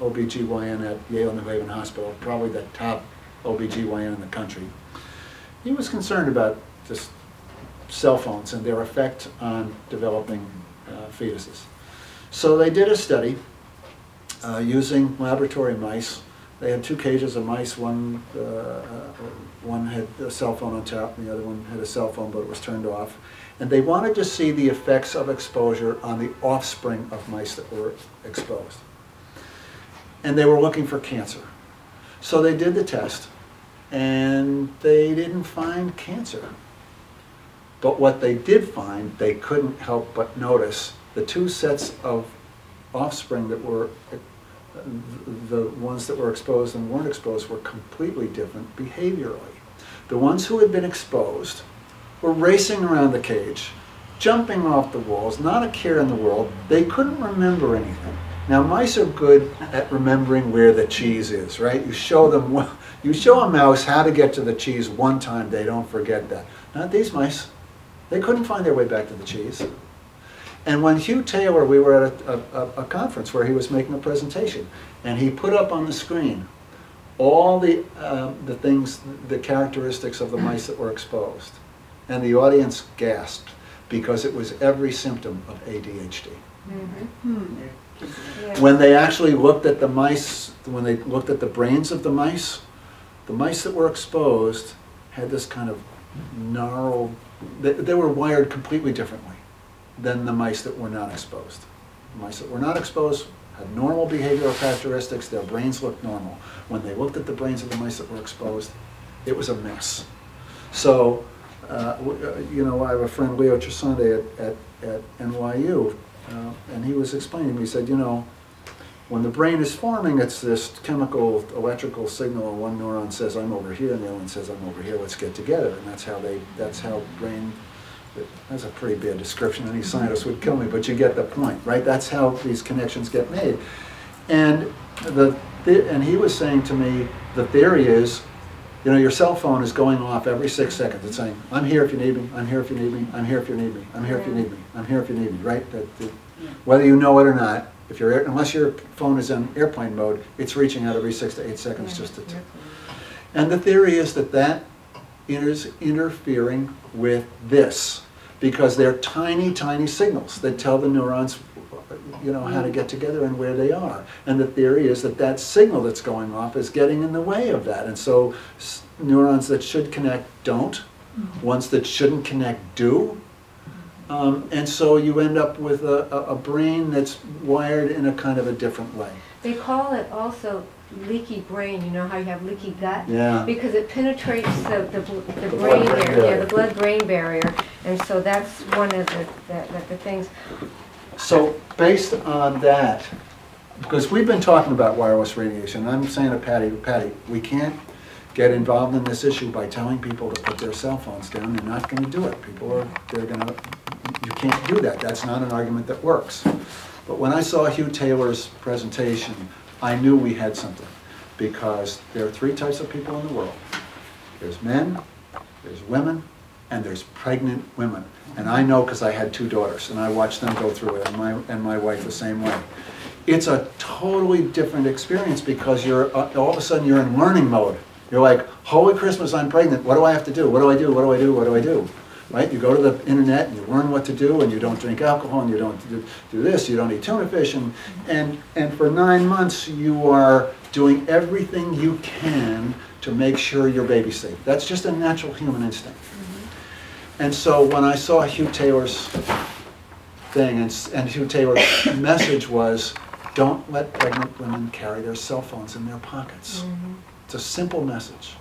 OBGYN at Yale New Haven Hospital, probably the top OBGYN in the country, he was concerned about just cell phones and their effect on developing fetuses. So they did a study using laboratory mice. They had 2 cages of mice. One had a cell phone on top, and the other one had a cell phone, but it was turned off. And they wanted to see the effects of exposure on the offspring of mice that were exposed. And they were looking for cancer. So they did the test, and they didn't find cancer. But what they did find, they couldn't help but notice the 2 sets of offspring that were the ones that were exposed and weren't exposed were completely different behaviorally. The ones who had been exposed were racing around the cage, jumping off the walls, not a care in the world. They couldn't remember anything. Now, mice are good at remembering where the cheese is, right? You show a mouse how to get to the cheese one time, they don't forget that. Not these mice. They couldn't find their way back to the cheese. And when Hugh Taylor, we were at a conference where he was making a presentation, and he put up on the screen all the things, the characteristics of the mice that were exposed. And the audience gasped because it was every symptom of ADHD. Yeah. When they actually looked at the mice, when they looked at the brains of the mice that were exposed had this kind of gnarled, they were wired completely differently than the mice that were not exposed. The mice that were not exposed had normal behavioral characteristics, their brains looked normal. When they looked at the brains of the mice that were exposed, it was a mess. So, you know, I have a friend, Leo Trisande at NYU, and he was explaining to me, he said, you know, when the brain is forming, it's this chemical, electrical signal, and one neuron says, I'm over here, and the other one says, I'm over here, let's get together. And that's how brain, that's a pretty bad description, any scientist would kill me, but you get the point, right? That's how these connections get made. And he was saying to me, the theory is, you know, your cell phone is going off every 6 seconds. It's saying, I'm here if you need me, I'm here if you need me, I'm here if you need me, I'm here if you need me, I'm here if you need me, right? Whether you know it or not, unless your phone is in airplane mode, it's reaching out every 6 to 8 seconds just to tip. And the theory is that is interfering with this, because they're tiny, tiny signals that tell the neurons, you know, how to get together and where they are. And the theory is that signal that's going off is getting in the way of that. And so neurons that should connect don't, ones that shouldn't connect do. And so you end up with a brain that's wired in a kind of a different way. They call it also leaky brain. You know how you have leaky gut? Yeah. Because it penetrates the brain barrier, yeah, the blood-brain barrier, and so that's one of the things. So based on that, because we've been talking about wireless radiation, I'm saying to Patty, we can't get involved in this issue by telling people to put their cell phones down. They're not going to do it. You can't do that. That's not an argument that works. But when I saw Hugh Taylor's presentation, I knew we had something, because there are 3 types of people in the world. There's men, there's women, and there's pregnant women. And I know because I had 2 daughters, and I watched them go through it, and my wife the same way. It's a totally different experience, because all of a sudden you're in learning mode. You're like, holy Christmas, I'm pregnant. What do I have to do? What do I do? What do I do? What do I do? right? You go to the internet and you learn what to do, and you don't drink alcohol, and you don't do this, you don't eat tuna fish, and for 9 months you are doing everything you can to make sure your baby's safe. That's just a natural human instinct. And so when I saw Hugh Taylor's thing, and Hugh Taylor's message was, don't let pregnant women carry their cell phones in their pockets. It's a simple message.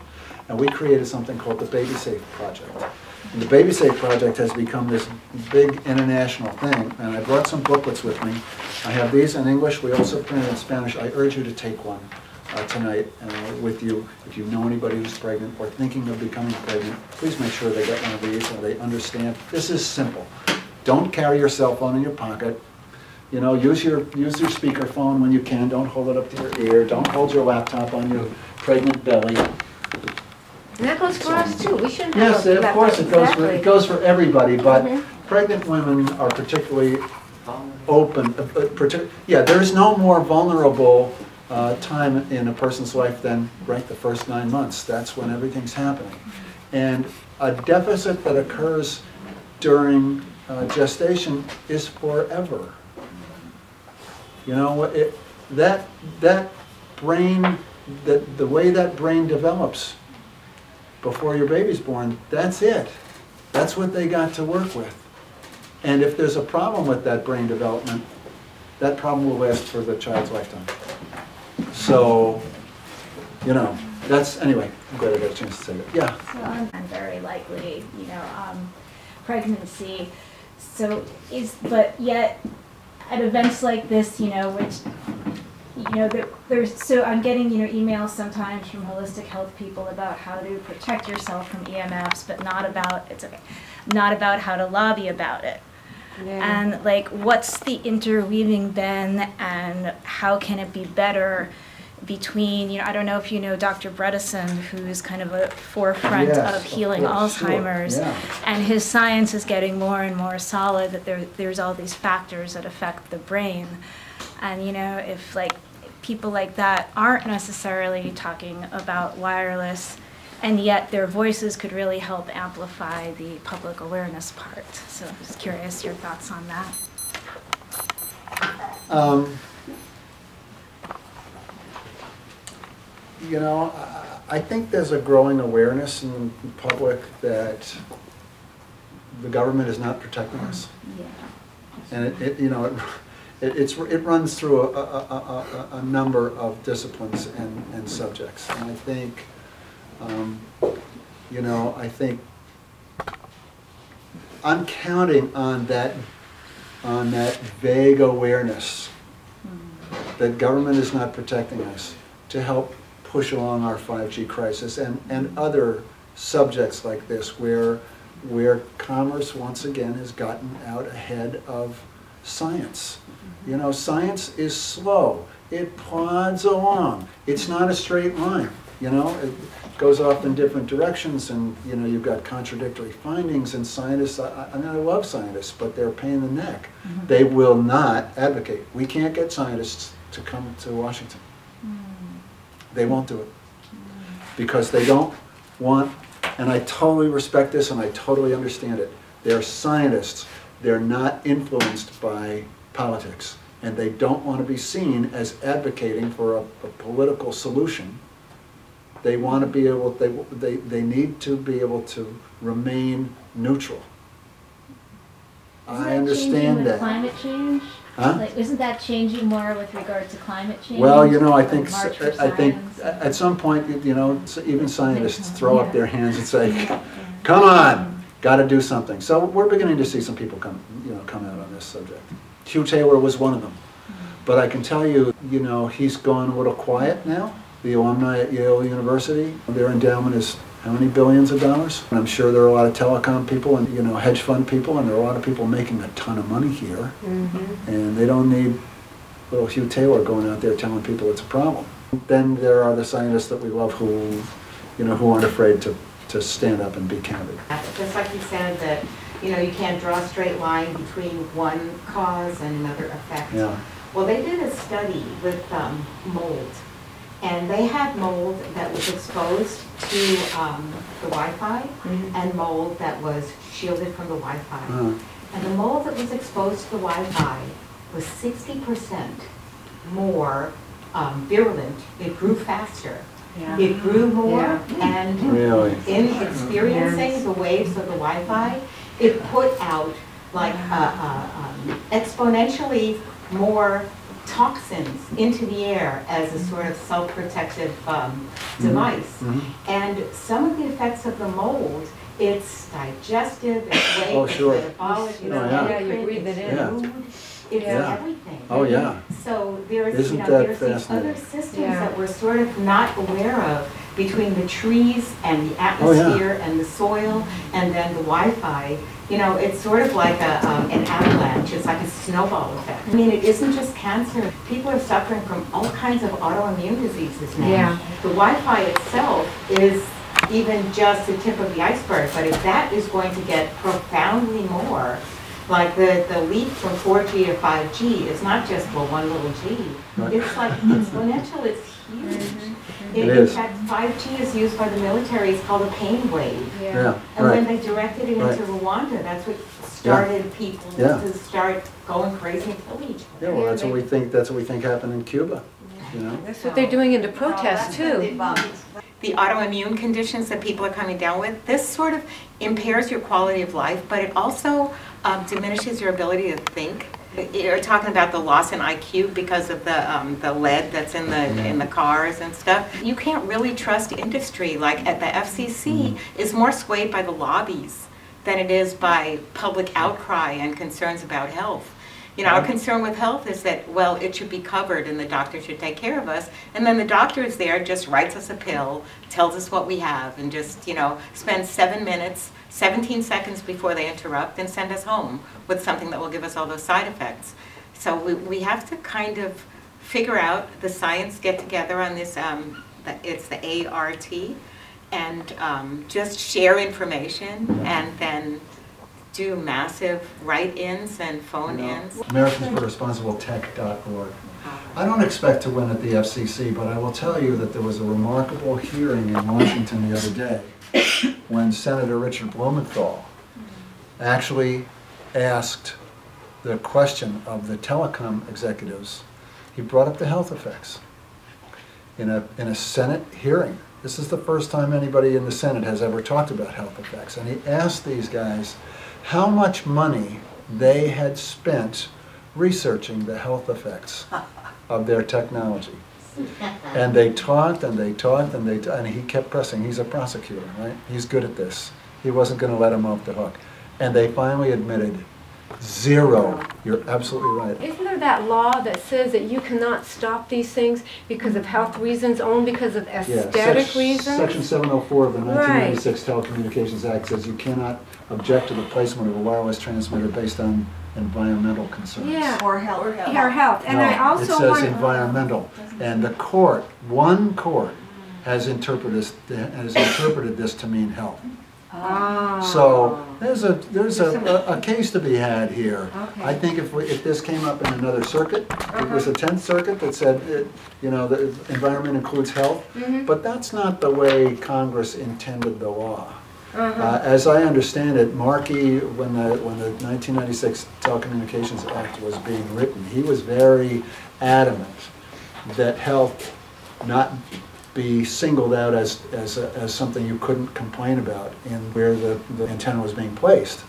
And we created something called the Baby Safe Project. And the Baby Safe Project has become this big international thing, and I brought some booklets with me. I have these in English, we also print in Spanish. I urge you to take one tonight with you. If you know anybody who's pregnant or thinking of becoming pregnant, please make sure they get one of these and they understand. This is simple. Don't carry your cell phone in your pocket. You know, use your speakerphone when you can. Don't hold it up to your ear. Don't hold your laptop on your pregnant belly. And that goes for us too. We shouldn't Yes, have of course it goes for everybody, but pregnant women are particularly open. There's no more vulnerable time in a person's life than right the first 9 months. That's when everything's happening. And a deficit that occurs during gestation is forever. You know, that brain, the way that brain develops before your baby's born, that's it. That's what they got to work with. And if there's a problem with that brain development, that problem will last for the child's lifetime. So, you know, that's, anyway, I'm glad I got a chance to say that. Yeah? So I'm very likely, pregnancy. So but yet at events like this, which, so I'm getting, emails sometimes from holistic health people about how to protect yourself from EMFs, but not about how to lobby about it. Yeah. And like, what's the interweaving then, and how can it be better between, I don't know if you know Dr. Bredesen, who's kind of a forefront of healing Alzheimer's, sure. Yeah. And his science is getting more and more solid that there's all these factors that affect the brain. And if like people like that aren't necessarily talking about wireless, and yet their voices could really help amplify the public awareness part. So I'm just curious your thoughts on that. I think there's a growing awareness in the public that the government is not protecting us. Yeah. And it runs through a number of disciplines and subjects. And I think, I think I'm counting on that vague awareness that government is not protecting us to help push along our 5G crisis and other subjects like this where commerce once again has gotten out ahead of science. Science is slow. It plods along. It's not a straight line. It goes off in different directions, and you've got contradictory findings, and scientists, I love scientists, but they're a pain in the neck. Mm-hmm. They will not advocate. We can't get scientists to come to Washington. They won't do it because they don't want, and I totally respect this and I totally understand it. They're scientists. They're not influenced by politics, and they don't want to be seen as advocating for a political solution. They want to be able, they need to be able to remain neutral. I understand that. Climate change? Huh? Like, isn't that changing more with regard to climate change? Well, I think at some point, even scientists throw up their hands and say, "Come on, got to do something." So we're beginning to see some people come out on this subject. Hugh Taylor was one of them, but I can tell you, he's gone a little quiet now. The alumni at Yale University, their endowment is how many billions of dollars? And I'm sure there are a lot of telecom people and hedge fund people, and there are a lot of people making a ton of money here. Mm-hmm. And they don't need little Hugh Taylor going out there telling people it's a problem. Then there are the scientists that we love who aren't afraid to stand up and be candid. Just like you said that you can't draw a straight line between one cause and another effect. Yeah. Well, they did a study with mold. And they had mold that was exposed to the Wi-Fi and mold that was shielded from the Wi-Fi. And the mold that was exposed to the Wi-Fi was 60% more virulent. It grew faster. Yeah. It grew more, and Really? in experiencing the waves of the Wi-Fi, it put out like exponentially more toxins into the air as a sort of self-protective device. And some of the effects of the mold, it's digestive, it's weight, it's metabolic, it's you breathe it in. food, it's everything. Oh, yeah. So there's, Isn't that there's these fascinating? other systems that we're sort of not aware of between the trees and the Oh, atmosphere and the soil and then the Wi-Fi. You know, it's sort of like an avalanche. It's like a snowball effect. I mean, it isn't just cancer. People are suffering from all kinds of autoimmune diseases now. Yeah. The Wi-Fi itself is even just the tip of the iceberg, but if that is going to get profoundly more, like the leap from 4G to 5G is not just, well, one little G. It's like exponential, it's huge. In fact, 5G is used by the military, it's called a pain wave. Yeah, And when they directed it into Rwanda, that's what started people to start going crazy and killing each other. Yeah, well, that's what we think. That's what we think happened in Cuba. You know. That's what they're doing in the protests too. The autoimmune conditions that people are coming down with, this sort of impairs your quality of life, but it also diminishes your ability to think. You're talking about the loss in IQ because of the lead that's in the cars and stuff. You can't really trust industry. Like at the FCC is more swayed by the lobbies than it is by public outcry and concerns about health. You know, our concern with health is that, well, it should be covered and the doctor should take care of us. And then the doctor is there, just writes us a pill, tells us what we have, and just, you know, spends 7 minutes, 17 seconds before they interrupt and send us home with something that will give us all those side effects. So we have to kind of figure out, the science get together on this, it's the ART, and just share information and then do massive write-ins and phone-ins. Americans for Responsible Tech.org. I don't expect to win at the FCC, but I will tell you that there was a remarkable hearing in Washington the other day when Senator Richard Blumenthal actually asked the question of the telecom executives. He brought up the health effects in a Senate hearing. This is the first time anybody in the Senate has ever talked about health effects. And he asked these guys how much money they had spent researching the health effects of their technology. And they talked and they talked and he kept pressing. He's a prosecutor, right? He's good at this. He wasn't going to let him off the hook. And they finally admitted, zero. You're absolutely right. Isn't there that law that says that you cannot stop these things because of health reasons, only because of aesthetic reasons? Section 704 of the 1996 Telecommunications Act says you cannot object to the placement of a wireless transmitter based on environmental concerns. Yeah. Or health. Or health. And no, I also it says want environmental. And the court, one court, has interpreted this to mean health. So there's a case to be had here. Okay. I think if this came up in another circuit, it was a 10th Circuit that said, you know, the environment includes health, but that's not the way Congress intended the law. As I understand it, Markey, when the 1996 Telecommunications Act was being written, he was very adamant that health not be singled out as something you couldn't complain about in where the antenna was being placed.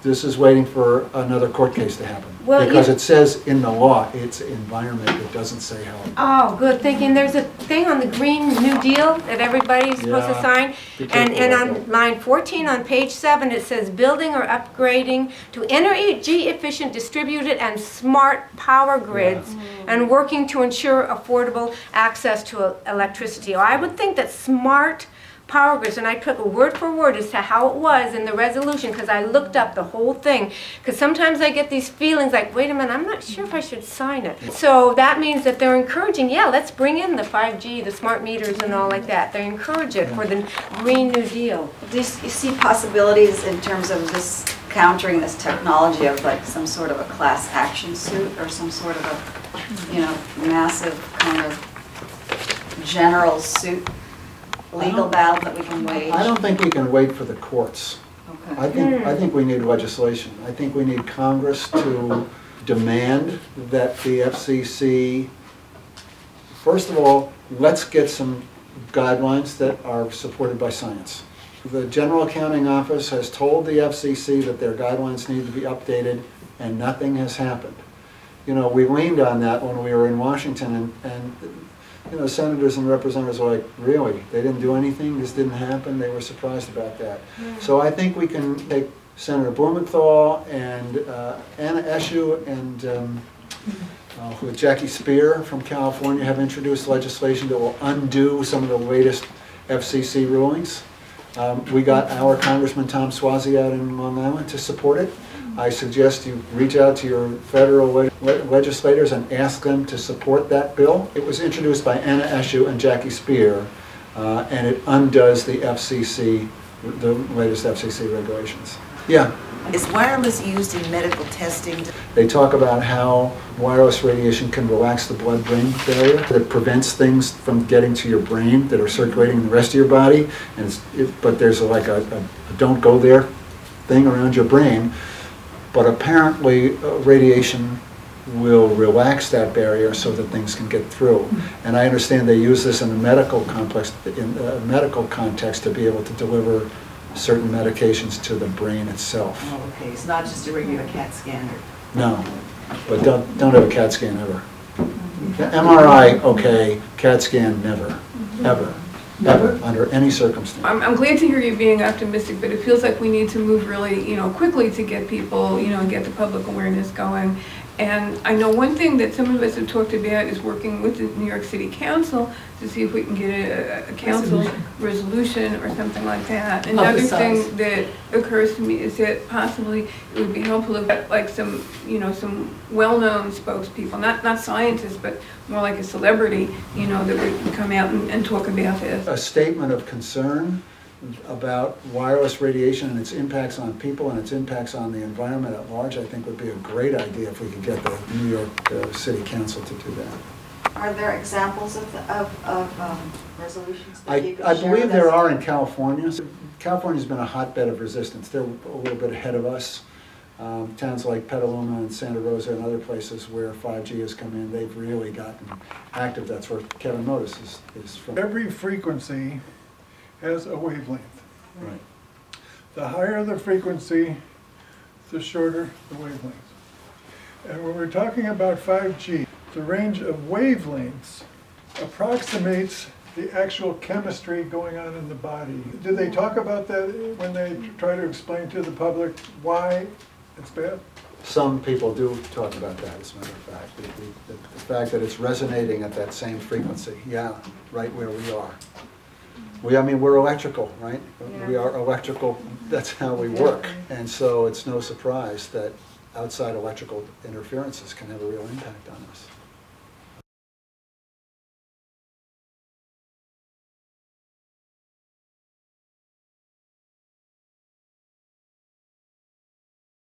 This is waiting for another court case to happen. Well, because it says in the law, it's environment, it doesn't say health. Oh, good thinking. There's a thing on the Green New Deal that everybody's supposed to sign. And on line 14 on page 7, it says building or upgrading to energy efficient, distributed, and smart power grids and working to ensure affordable access to electricity. I would think that smart power grids, and I took a word for word as to how it was in the resolution because I looked up the whole thing. Because sometimes I get these feelings like, wait a minute, I'm not sure if I should sign it. So that means that they're encouraging, yeah, let's bring in the 5G, the smart meters and all like that. They encourage it for the Green New Deal. Do you see possibilities in terms of this countering this technology of like some sort of a class action suit or some sort of a, you know, massive kind of general suit legal battle that we can wage? I don't think we can wait for the courts. Okay. I think we need legislation. I think we need Congress to demand that the FCC, first of all, let's get some guidelines that are supported by science. The General Accounting Office has told the FCC that their guidelines need to be updated, and nothing has happened. You know, we leaned on that when we were in Washington, and you know, senators and representatives were like, really? They didn't do anything? This didn't happen? They were surprised about that. So I think we can take Senator Blumenthal and Anna Eshoo and with Jackie Spear from California have introduced legislation that will undo some of the latest FCC rulings. We got our Congressman Tom Suozzi out in Long Island to support it. I suggest you reach out to your federal legislators and ask them to support that bill. It was introduced by Anna Eshoo and Jackie Spear, and it undoes the FCC, the latest FCC regulations. Yeah. Is wireless used in medical testing? They talk about how wireless radiation can relax the blood-brain barrier, that it prevents things from getting to your brain that are circulating in the rest of your body, and but there's like a don't go there thing around your brain. But apparently radiation will relax that barrier so that things can get through. And I understand they use this in a medical context to be able to deliver certain medications to the brain itself. Oh, okay. It's not just a regular CAT scanner. No, but don't have a CAT scan ever. MRI, okay. CAT scan, never, ever. Never, under any circumstance. I'm glad to hear you being optimistic, but it feels like we need to move really, quickly to get people, and get the public awareness going. And I know one thing that some of us have talked about is working with the New York City Council to see if we can get a council resolution or something like that. Another thing that occurs to me is that possibly it would be helpful if like some, some well-known spokespeople, not scientists, but more like a celebrity, that would come out and talk about this. A statement of concern about wireless radiation and its impacts on people and its impacts on the environment at large, I think would be a great idea if we could get the New York City Council to do that. Are there examples of resolutions that you could I share believe with there us? are in California. California's been a hotbed of resistance. They're a little bit ahead of us. Towns like Petaluma and Santa Rosa and other places where 5G has come in, they've really gotten active. That's where Kevin Mottus is from. Every frequency has a wavelength. Right. The higher the frequency, the shorter the wavelength. And when we're talking about 5G, the range of wavelengths approximates the actual chemistry going on in the body. Do they talk about that when they try to explain to the public why it's bad? Some people do talk about that, as a matter of fact. The fact that it's resonating at that same frequency, yeah, right where we are. We're electrical, right? Yeah. We are electrical, that's how we work. And so it's no surprise that outside electrical interferences can have a real impact on us.